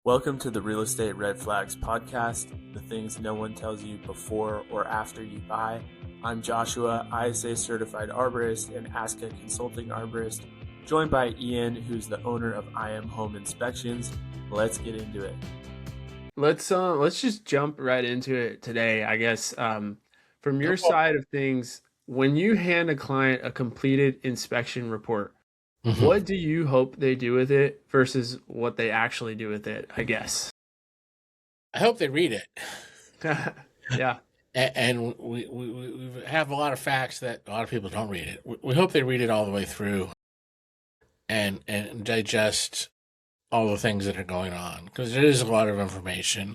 Welcome to the Real Estate Red Flags podcast, the things no one tells you before or after you buy. I'm Joshua, ISA certified arborist and ASCA consulting arborist, joined by Ian, who's the owner of IM Home Inspections. Let's get into it. Let's just jump right into it today. I guess from your side of things, when you hand a client a completed inspection report, what do you hope they do with it versus what they actually do with it, I guess? I hope they read it. Yeah. And we have a lot of facts that a lot of people don't read it. We hope they read it all the way through and digest all the things that are going on, because it is a lot of information.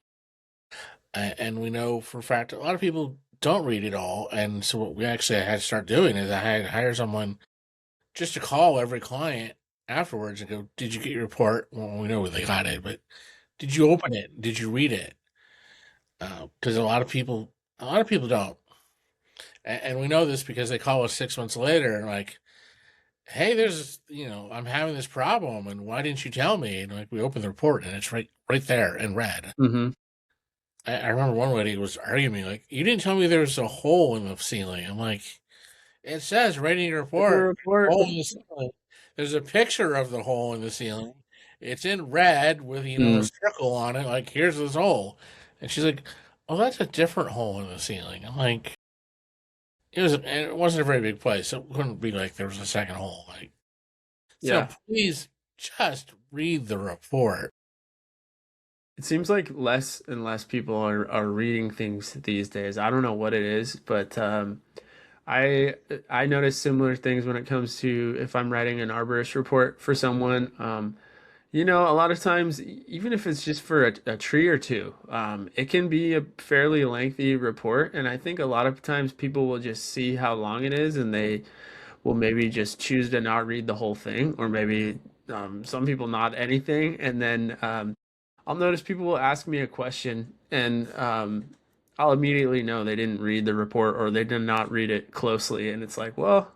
And we know for a fact a lot of people don't read it all. And so what we actually had to start doing is I had to hire someone just to call every client afterwards and go, did you get your report? Well, we know they got it, but did you open it? Did you read it? Because a lot of people don't. And we know this because they call us 6 months later and like, hey, I'm having this problem, and why didn't you tell me? And like, we open the report and it's right there in red. Mm-hmm. I remember one lady was arguing me like, you didn't tell me there was a hole in the ceiling. I'm like, it says right in your report. Hole in the ceiling. There's a picture of the hole in the ceiling. It's in red with a circle on it. Like, here's this hole, and she's like, "Oh, that's a different hole in the ceiling." I'm like, it wasn't a very big place, so it couldn't be like there was a second hole. Like, yeah. So please just read the report. It seems like less and less people are reading things these days. I don't know what it is, but I notice similar things when it comes to if I'm writing an arborist report for someone. A lot of times, even if it's just for a tree or two, it can be a fairly lengthy report. And I think a lot of times people will just see how long it is and they will maybe just choose to not read the whole thing, or maybe some people not anything. And then I'll notice people will ask me a question and I'll immediately know they didn't read the report or they did not read it closely. And it's like, well,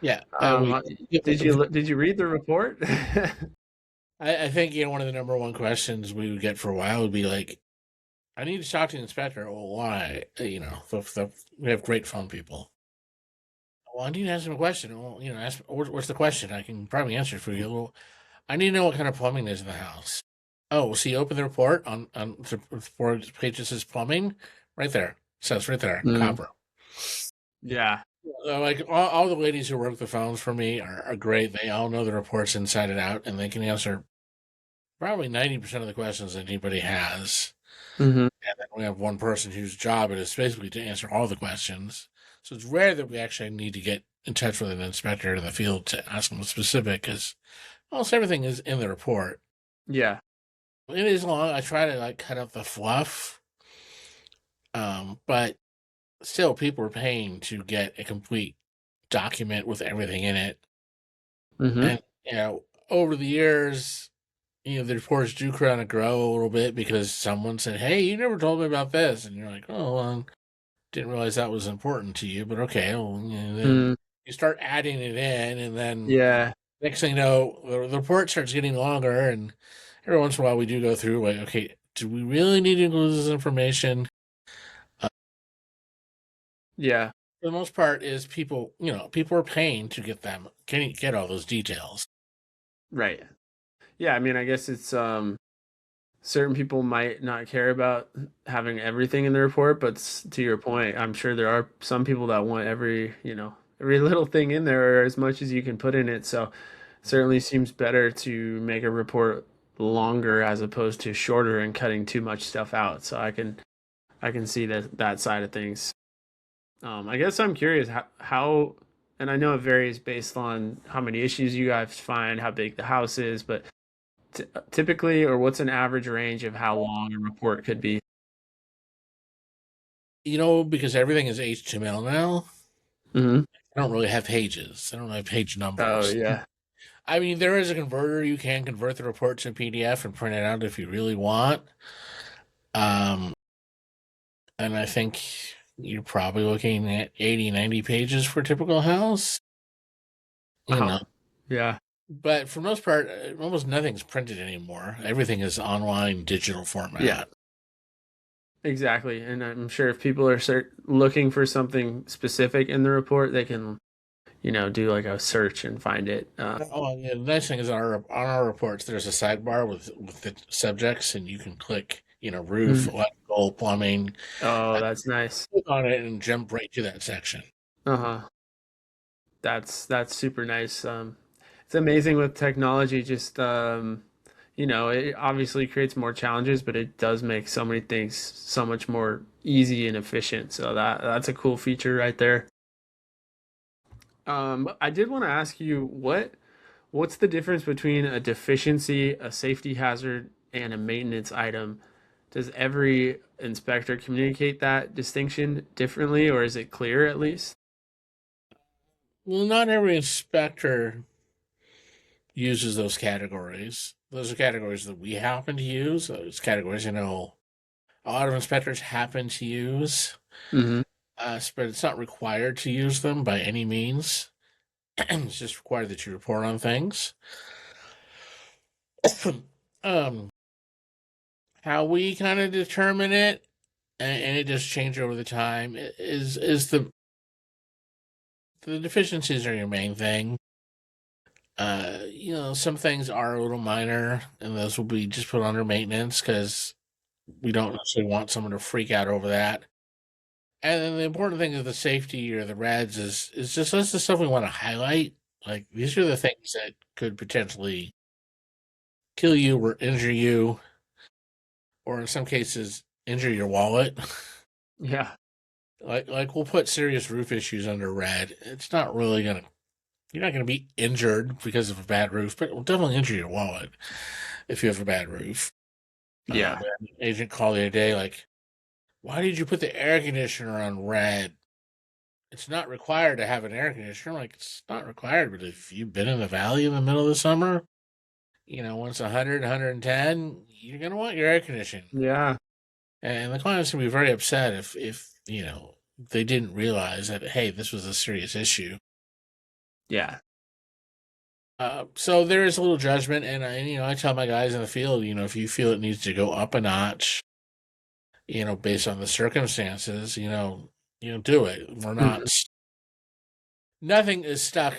yeah. Did you read the report? I think one of the number one questions we would get for a while would be like, I need to talk to the inspector. Well, why? We have great phone people. Well, I need to ask him a question. Well, ask what's the question? I can probably answer it for you. Well, I need to know what kind of plumbing is in the house. Oh, see, open the report on the 4 pages says plumbing right there. It says right there, copper. Yeah. Like all the ladies who work the phones for me are great. They all know the reports inside and out, and they can answer probably 90% of the questions that anybody has. Mm-hmm. And then we have one person whose job it is basically to answer all the questions. So it's rare that we actually need to get in touch with an inspector in the field to ask them specific, because almost everything is in the report. Yeah. It is long. I try to cut out the fluff, but still, people are paying to get a complete document with everything in it. Mm-hmm. And over the years, the reports do kind of grow a little bit because someone said, "Hey, you never told me about this," and you're like, "Oh, well, didn't realize that was important to you." But okay, well, then you start adding it in, and then next thing you know, the report starts getting longer, and every once in a while we do go through like, okay, do we really need to include this information? Yeah. For the most part, is people are paying to get all those details. Right. Yeah, I mean, I guess it's certain people might not care about having everything in the report, but to your point, I'm sure there are some people that want every little thing in there, or as much as you can put in it. So it certainly seems better to make a report longer as opposed to shorter and cutting too much stuff out. So I can see that side of things. I guess I'm curious how, and I know it varies based on how many issues you guys find, how big the house is, but typically, or what's an average range of how long a report could be? Because everything is HTML now, I don't really have pages. I don't have page numbers. Oh, yeah. I mean, there is a converter. You can convert the report to a PDF and print it out if you really want. And I think you're probably looking at 80, 90 pages for a typical house. Yeah. But for the most part, almost nothing's printed anymore. Everything is online digital format. Yeah. Exactly. And I'm sure if people are looking for something specific in the report, they can, do like a search and find it. The nice thing is on our reports, there's a sidebar with the subjects, and you can click, roof, electrical, plumbing. Oh, that's nice. Click on it and jump right to that section. Uh-huh. That's super nice. It's amazing with technology, just it obviously creates more challenges, but it does make so many things so much more easy and efficient. So that's a cool feature right there. I did want to ask you what's the difference between a deficiency, a safety hazard, and a maintenance item? Does every inspector communicate that distinction differently, or is it clear at least? Well, not every inspector uses those categories. Those are categories that we happen to use. Those categories, a lot of inspectors happen to use, Mm-hmm. but it's not required to use them by any means. It's just required that you report on things. How we kind of determine it, and it does change over the time, is the deficiencies are your main thing. Some things are a little minor, and those will be just put under maintenance because we don't necessarily want someone to freak out over that. And then the important thing is the safety or the reds is just that's the stuff we want to highlight. Like these are the things that could potentially kill you or injure you, or in some cases injure your wallet. Yeah. Like we'll put serious roof issues under red. It's not really you're not gonna be injured because of a bad roof, but it will definitely injure your wallet if you have a bad roof. Yeah. An agent called the other day, like, why did you put the air conditioner on red? It's not required to have an air conditioner. I'm like, it's not required, but if you've been in the valley in the middle of the summer, when it's 100, 110, you're going to want your air conditioning. Yeah. And the client's going to be very upset if they didn't realize that, hey, this was a serious issue. Yeah. So there is a little judgment, and I tell my guys in the field, if you feel it needs to go up a notch, based on the circumstances, do it. We're not, nothing is stuck,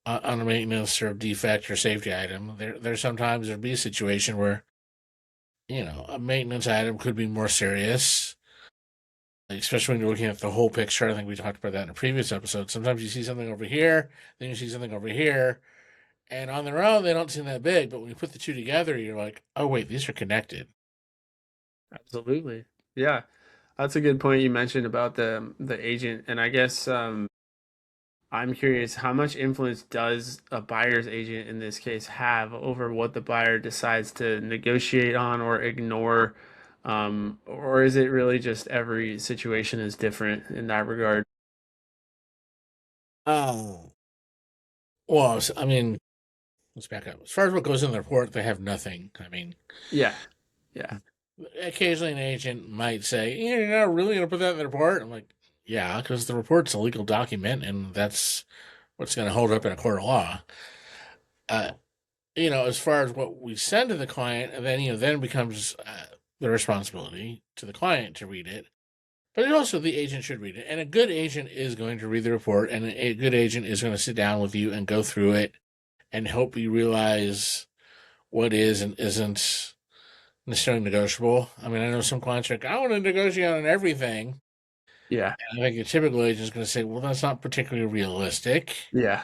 on a maintenance or defect or safety item. There sometimes there'd be a situation where, a maintenance item could be more serious, especially when you're looking at the whole picture. I think we talked about that in a previous episode. Sometimes you see something over here, then you see something over here, and on their own, they don't seem that big. But when you put the two together, you're like, oh, wait, these are connected. Absolutely. Yeah. That's a good point you mentioned about the agent. And I guess I'm curious, how much influence does a buyer's agent in this case have over what the buyer decides to negotiate on or ignore? Or is it really just every situation is different in that regard? Oh. Well, I mean, let's back up. As far as what goes in the report, they have nothing. I mean, Yeah. Yeah. occasionally an agent might say, you're not really going to put that in the report. I'm like, yeah, because the report's a legal document, and that's what's going to hold up in a court of law. As far as what we send to the client, and then, then becomes the responsibility to the client to read it. But also the agent should read it. And a good agent is going to read the report, and a good agent is going to sit down with you and go through it and help you realize what is and isn't necessarily negotiable. I mean, I know some clients are like, I want to negotiate on everything. Yeah. And I think a typical agent is going to say, well, that's not particularly realistic. Yeah.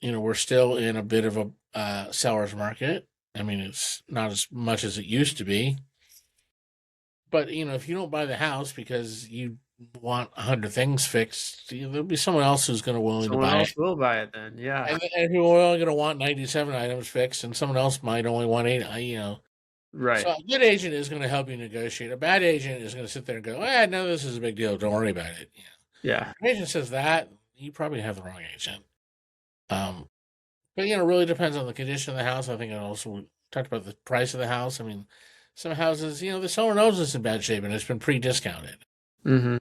We're still in a bit of a seller's market. I mean, it's not as much as it used to be. But, if you don't buy the house because you want 100 things fixed, there'll be someone else who's going to willing to buy it. Someone else will buy it then, yeah. And who are only going to want 97 items fixed, and someone else might only want 8, Right. So a good agent is going to help you negotiate. A bad agent is going to sit there and go, no, this is a big deal. Don't worry about it. Yeah. If an agent says that, you probably have the wrong agent. But, it really depends on the condition of the house. I think I also talked about the price of the house. I mean, some houses, the seller knows it's in bad shape and it's been pre-discounted. Mm-hmm.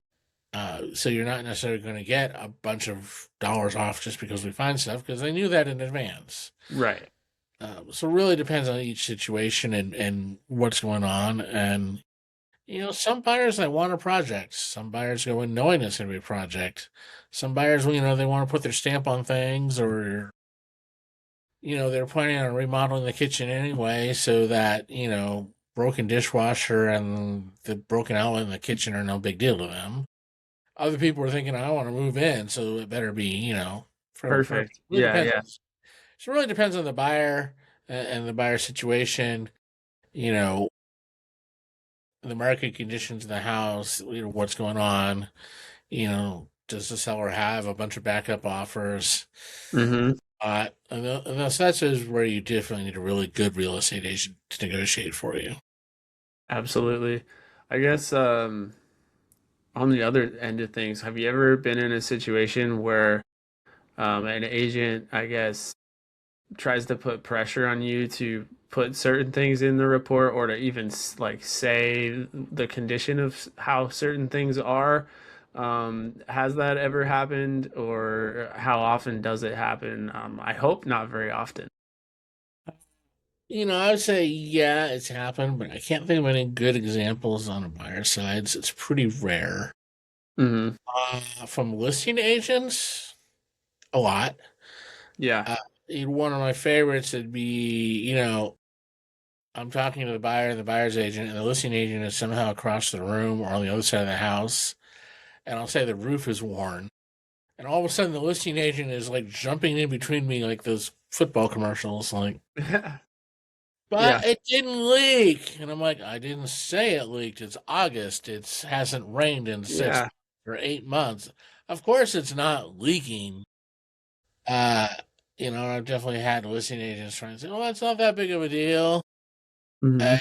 So you're not necessarily going to get a bunch of dollars off just because we find stuff, because they knew that in advance. Right. So it really depends on each situation and what's going on. And, some buyers, they want a project. Some buyers go in knowing it's going to be a project. Some buyers, they want to put their stamp on things, or, they're planning on remodeling the kitchen anyway, so that, broken dishwasher and the broken outlet in the kitchen are no big deal to them. Other people are thinking, I want to move in, so it better be, Perfect. Really Yeah, depends yeah. So it really depends on the buyer and the buyer situation, you know, the market conditions of the house, what's going on, does the seller have a bunch of backup offers? Mm-hmm. And that's where you definitely need a really good real estate agent to negotiate for you. Absolutely. I guess on the other end of things, have you ever been in a situation where an agent, I guess, tries to put pressure on you to put certain things in the report, or to even like say the condition of how certain things are? Has that ever happened, or how often does it happen? I hope not very often. I would say, yeah, it's happened, but I can't think of any good examples on the buyer sides. It's pretty rare. Hmm. From listing agents, a lot. Yeah. Uh, One of my favorites would be, I'm talking to the buyer and the buyer's agent, and the listing agent is somehow across the room or on the other side of the house. And I'll say the roof is worn. And all of a sudden, the listing agent is like jumping in between me, like those football commercials, like, Yeah. but it didn't leak. And I'm like, I didn't say it leaked. It's August. It hasn't rained in 6 Yeah. or 8 months. Of course, it's not leaking. Uh, I've definitely had listing agents trying to say, "Oh, that's not that big of a deal." Hmm. Uh,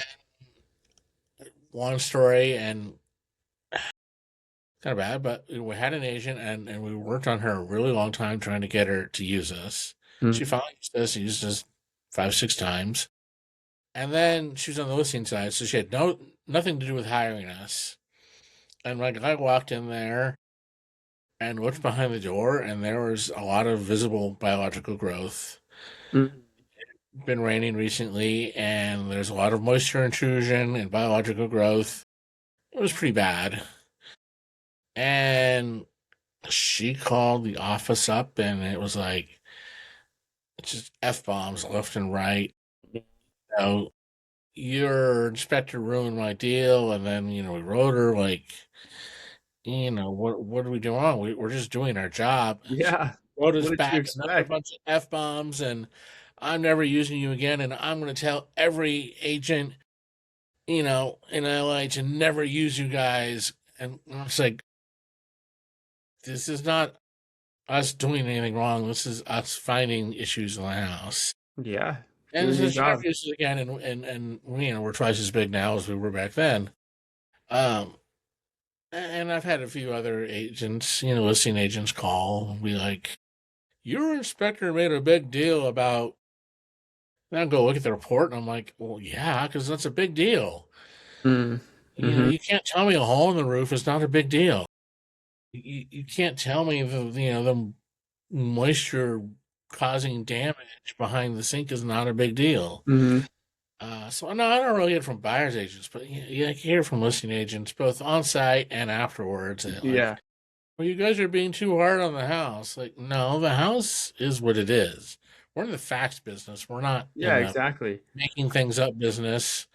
Long story and kind of bad, but we had an agent, and we worked on her a really long time trying to get her to use us. She finally used us 5, 6 times. And then she was on the listing side, so she had nothing to do with hiring us. And my guy walked in there and looked behind the door, and there was a lot of visible biological growth. Hmm. Been raining recently, and there's a lot of moisture intrusion and biological growth. It was pretty bad. And she called the office up, and it was like just F bombs left and right. Know, your inspector ruined my deal. And then, we wrote her like, what do we do wrong? We're just doing our job. She Yeah. wrote us What did you back another expect? bunch of F bombs, and I'm never using you again. And I'm going to tell every agent, in LA to never use you guys. And I was like, this is not us doing anything wrong. This is us finding issues in the house. Yeah. And Doing so your she never job. uses it again. And we're twice as big now as we were back then. Um, and I've had a few other agents, listing agents call and be like, your inspector made a big deal about, and I'll go look at the report, and I'm like, well, yeah, because that's a big deal. Mm-hmm. You can't tell me a hole in the roof is not a big deal. You can't tell me the moisture causing damage behind the sink is not a big deal. Hmm. So no, I don't really get it from buyer's agents, but you hear from listing agents both on site and afterwards. That, like, Yeah. well, you guys are being too hard on the house. Like, no, the house is what it is. We're in the facts business. We're not Yeah, in the exactly. making things up business.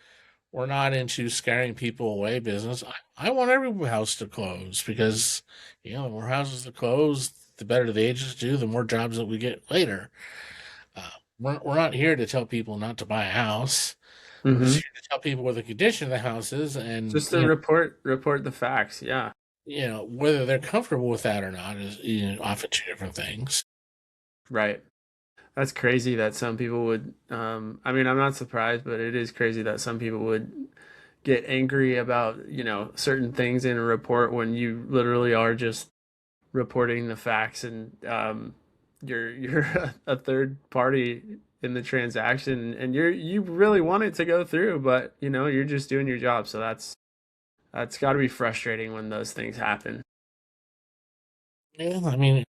We're not into scaring people away business. I want every house to close, because, the more houses that close, the better the agents do, the more jobs that we get later. Uh, we're not here to tell people not to buy a house. We're just Hmm. here to tell people what the condition of the house is, and, Just to report the facts. Yeah. whether they're comfortable with that or not is, often two different things. Right. That's crazy that some people would, I mean, I'm not surprised, but it is crazy that some people would get angry about, certain things in a report when you literally are just reporting the facts, and you're a third party in the transaction, and you really want it to go through, but you're just doing your job. So that's got to be frustrating when those things happen. Yeah, I mean,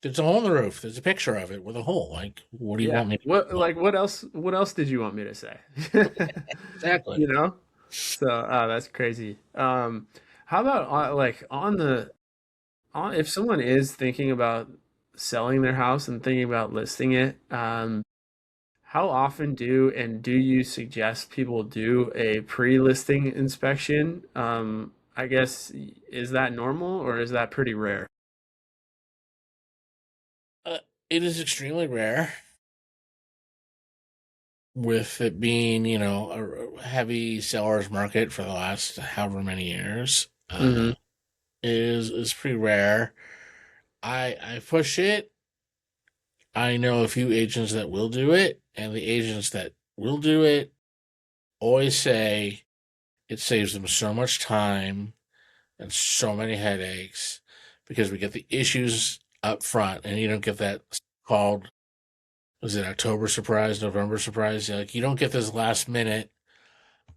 there's a hole in the roof. There's a picture of it with a hole. Like, what do you Yeah. want me to What do? like what else did you want me to say? Exactly. You know? So, that's crazy. How about like on if someone is thinking about selling their house and thinking about listing it, how often do you suggest people do a pre-listing inspection? I guess is that normal or is that pretty rare? Uh, it is extremely rare, with it being, a heavy seller's market for the last however many years. Hmm. Is pretty rare. I push it. I know a few agents that will do it, and the agents that will do it always say it saves them so much time and so many headaches because we get the issues up front, and you don't get that called, was it October surprise, November surprise? Like, you don't get this last minute,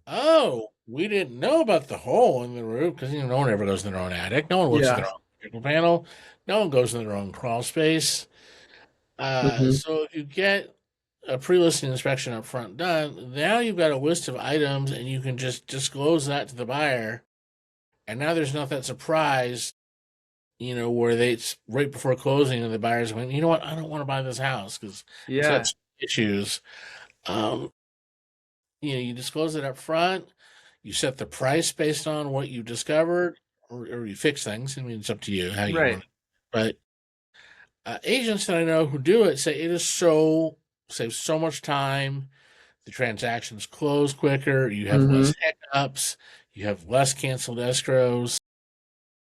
oh, we didn't know about the hole in the roof, because no one ever goes in their own attic. No one looks at Yeah. their own electrical panel. No one goes in their own crawl space. Hmm. So if you get a pre-listing inspection up front done, now you've got a list of items and you can just disclose that to the buyer. And now there's not that surprise, where it's right before closing and the buyer's going, you know what, I don't want to buy this house because it's got Yeah. issues. Um, you disclose it up front. You set the price based on what you discovered, or you fix things. I mean, it's up to you how you Right. want it. But agents that I know who do it say it is so saves so much time. The transactions close quicker. You have Hmm. less hiccups. You have less canceled escrows.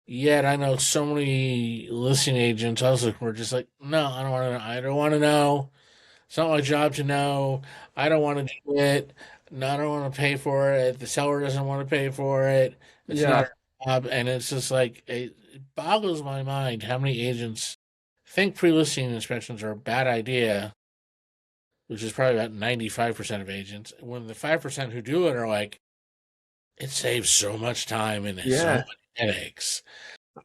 Yet I know so many listing agents also who are just like, no, I don't want to know. I don't want to know. It's not my job to know. I don't want to do it. No, I don't want to pay for it. The seller doesn't want to pay for it. It's not Yeah. our job. And it's just like, it boggles my mind how many agents think pre-listing inspections are a bad idea, which is probably about 95% of agents. When the 5% who do it are like, it saves so much time and so Yeah. many headaches.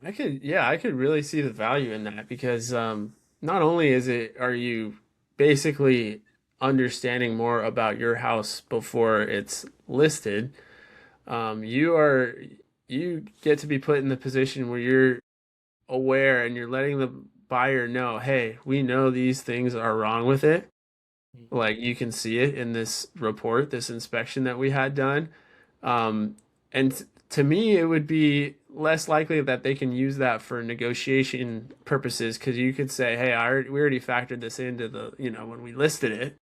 I could really see the value in that because not only are you basically understanding more about your house before it's listed, you you get to be put in the position where you're aware and you're letting the buyer know, hey, we know these things are wrong with it. Like you can see it in this report, this inspection that we had done. Um, and to me, it would be less likely that they can use that for negotiation purposes because you could say, hey, we already factored this into when we listed it.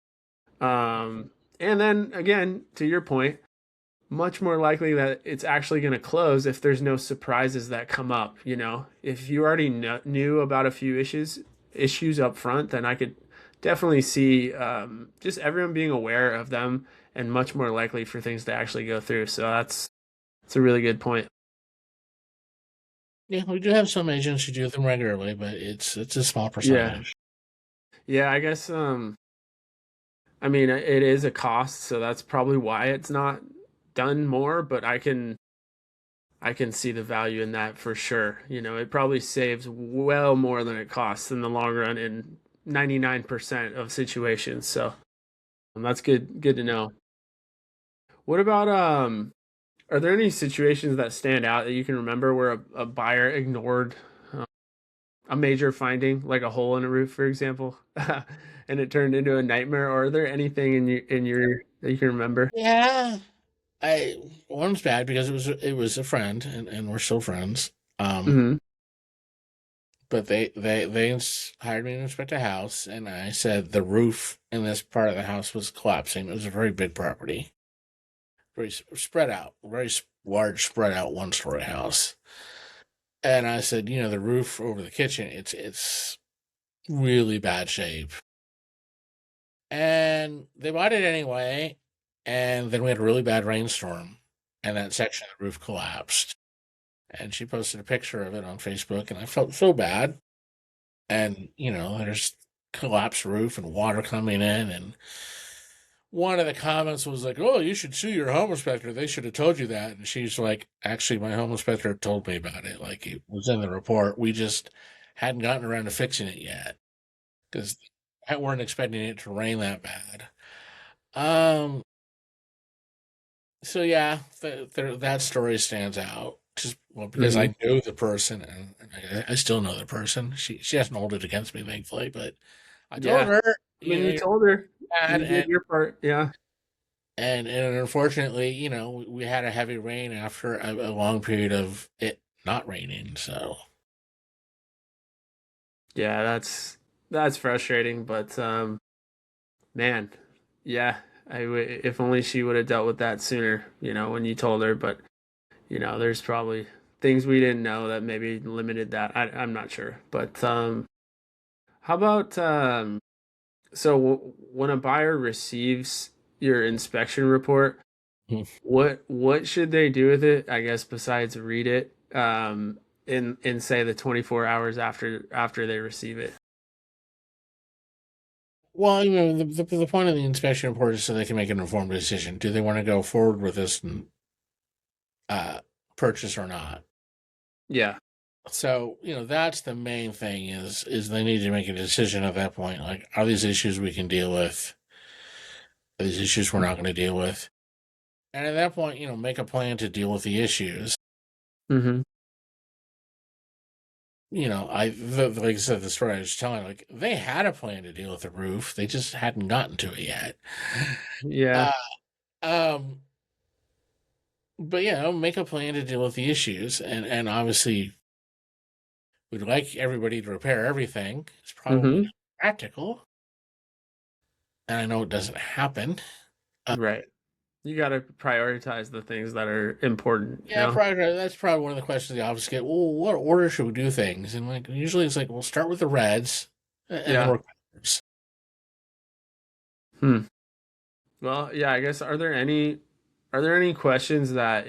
And then again, to your point, much more likely that it's actually going to close if there's no surprises that come up. If you already knew about a few issues up front, then I could definitely see just everyone being aware of them and much more likely for things to actually go through. So that's a really good point. Yeah, we do have some agents who do them regularly, but it's a small Yeah. percentage. Yeah, I guess I mean it is a cost, so that's probably why it's not done more, but I can see the value in that for sure. It probably saves well more than it costs in the long run in 99% of situations. So that's good to know. What about are there any situations that stand out that you can remember where a buyer ignored a major finding, like a hole in a roof, for example, and it turned into a nightmare? Or are there anything in your that you can remember? Yeah, I one's bad because it was a friend, and we're still friends. Hmm. But they hired me to inspect a house, and I said the roof in this part of the house was collapsing. It was a very big property, very spread out, very large spread out one story house. And I said, the roof over the kitchen, it's really bad shape. And they bought it anyway. And then we had a really bad rainstorm, and that section of the roof collapsed. And she posted a picture of it on Facebook, and I felt so bad. And there's collapsed roof and water coming in, and one of the comments was like, "Oh, you should sue your home inspector. They should have told you that." And she's like, "Actually, my home inspector told me about it. Like it was in the report. We just hadn't gotten around to fixing it yet because I weren't expecting it to rain that bad." Um. So yeah, that story stands out. Just well because Mhm. I know the person and I still know the person. She hasn't held it against me, thankfully, but I told Yeah. her, I mean, you know, you you're told her. bad, You did your part. Yeah. and unfortunately, we had a heavy rain after a long period of it not raining. So Yeah, that's frustrating, but man, yeah, if only she would have dealt with that sooner, when you told her, but there's probably things we didn't know that maybe limited that. I'm not sure. But how about so when a buyer receives your inspection report, what should they do with it? I guess besides read it, in say the 24 hours after they receive it. well, the point of the inspection report is so they can make an informed decision. Do they want to go forward with this uh, purchase or not? Yeah. So, that's the main thing is they need to make a decision at that point. Like, are these issues we can deal with? Are these issues we're not going to deal with? And at that point, make a plan to deal with the issues. Mm-hmm. Like I said, the story I was telling, like they had a plan to deal with the roof, they just hadn't gotten to it yet. Yeah. Uh, um, but make a plan to deal with the issues, and obviously we'd like everybody to repair everything. It's probably Mm-hmm. not practical, and I know it doesn't happen. Uh, Right. You got to prioritize the things that are important, yeah, probably that's probably one of the questions the office get. Well, what order should we do things? And like usually it's like we'll start with the reds, and then Yeah. work backwards. Hmm. Well, yeah, I guess are there any questions that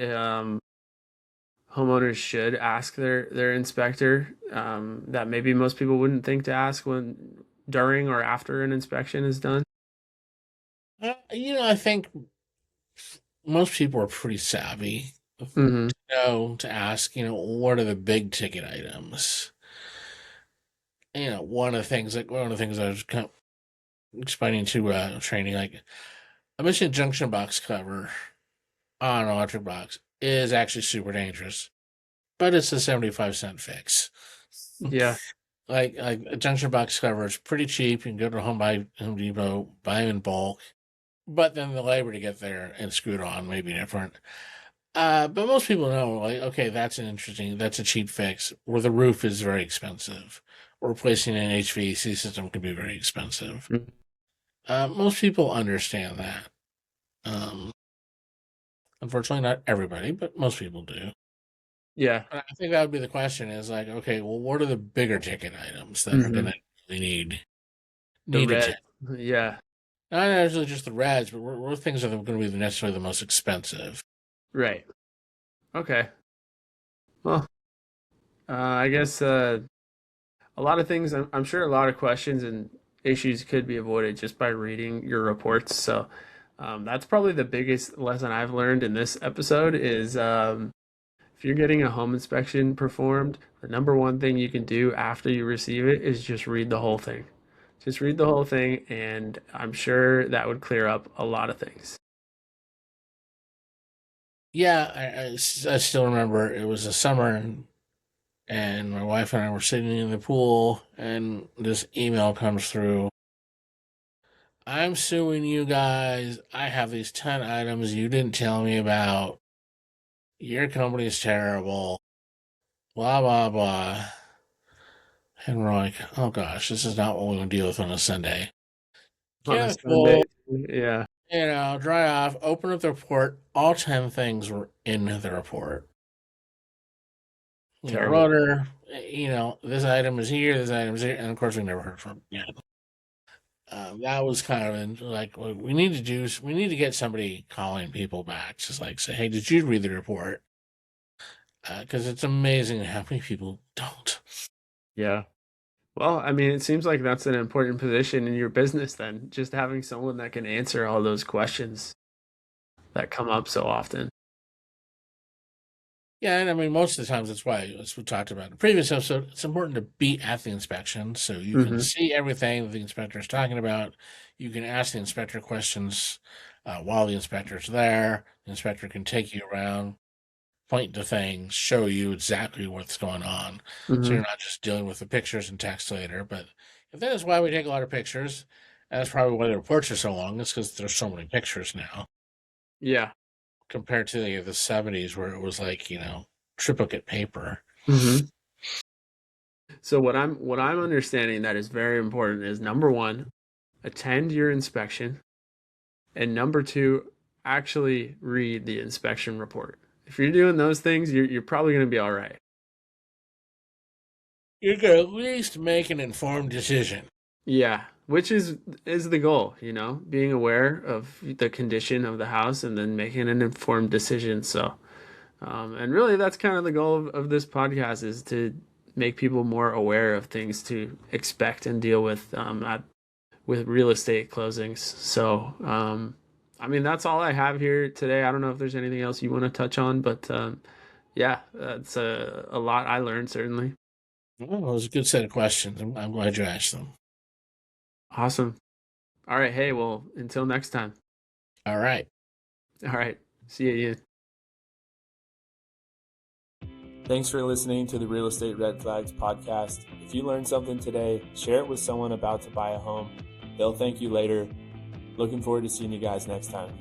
homeowners should ask their inspector that maybe most people wouldn't think to ask when during or after an inspection is done? I think most people are pretty savvy Mm-hmm. to ask, what are the big ticket items? One of the things I was kind of explaining to training, like I mentioned junction box cover on an electric box is actually super dangerous, but it's a 75-cent fix. Yeah. Like a junction box cover is pretty cheap. You can go to Home Depot, buy them in bulk, but then the labor to get there and screw it on may be different. But most people know, like, okay, that's a cheap fix, where the roof is very expensive. Or replacing an HVAC system can be very expensive. Mhm. Most people understand that. Um, Unfortunately, not everybody, but most people do. Yeah. But I think that would be the question is like, okay, well, what are the bigger ticket items that are going Hmm. to really The need red. attention? Yeah. Not necessarily just the reds, but what things are going to be necessarily the most expensive? Right. Okay. Well, I guess a lot of things. I'm sure a lot of questions and issues could be avoided just by reading your reports. So that's probably the biggest lesson I've learned in this episode is if you're getting a home inspection performed, the number one thing you can do after you receive it is just read the whole thing. Just read the whole thing, and I'm sure that would clear up a lot of things. Yeah, I still remember it was a summer, and my wife and I were sitting in the pool, and this email comes through. I'm suing you guys. I have these 10 items you didn't tell me about. Your company's terrible. Blah, blah, blah. And we're like, oh gosh, this is not what we want to deal with on a Sunday. On a Get the Sunday. pool, Yeah. dry off, open up the report. All 10 things were in the report. Terrible. Wrote her, this item is here, this item is here. And of course, we never heard from him. That was kind of like what we need to do. We need to get somebody calling people back, just like say, "Hey, did you read the report?" Because it's amazing how many people don't. Yeah. Well, I mean, it seems like that's an important position in your business then, just having someone that can answer all those questions that come up so often. Yeah, and I mean, most of the times that's why, as we talked about in the previous episode, it's important to be at the inspection so you can see everything that the inspector is talking about. You can ask the inspector questions while the inspector's there. The inspector can take you around, point to things, show you exactly what's going on. So you're not just dealing with the pictures and text later. But if that is why we take a lot of pictures, that's probably why the reports are so long. It's because there's so many pictures now. Yeah. Compared to the 70s where it was like, triplicate paper. So what I'm understanding that is very important is, number one, attend your inspection, and number two, actually read the inspection report. If you're doing those things, you're probably going to be all right. You can at least make an informed decision. Yeah, which is the goal, being aware of the condition of the house and then making an informed decision. So, and really that's kind of the goal of this podcast, is to make people more aware of things to expect and deal with with real estate closings. So, I mean, that's all I have here today. I don't know if there's anything else you want to touch on, but yeah, that's a lot I learned, certainly. Well, it was a good set of questions. I'm glad you asked them. Awesome. All right. Hey, well, until next time. All right. All right. See you, Ian. Thanks for listening to the Real Estate Red Flags podcast. If you learned something today, share it with someone about to buy a home. They'll thank you later. Looking forward to seeing you guys next time.